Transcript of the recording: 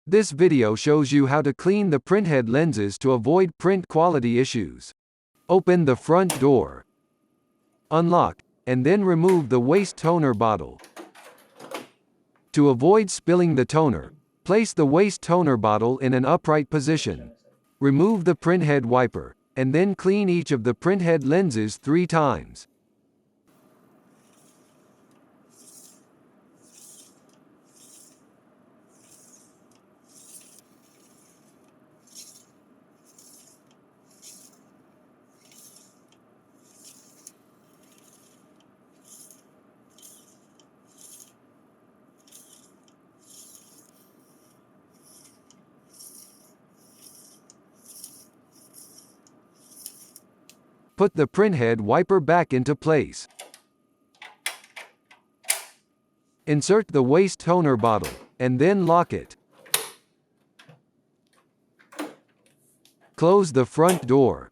This video shows you how to clean the printhead lenses to avoid print quality issues. Open the front door. Unlock, and then remove the waste toner bottle. To avoid spilling the toner, place the waste toner bottle in an upright position. Remove the printhead wiper, and then clean each of the printhead lenses 3 times. Put the printhead wiper back into place. Insert the waste toner bottle, and then lock it. Close the front door.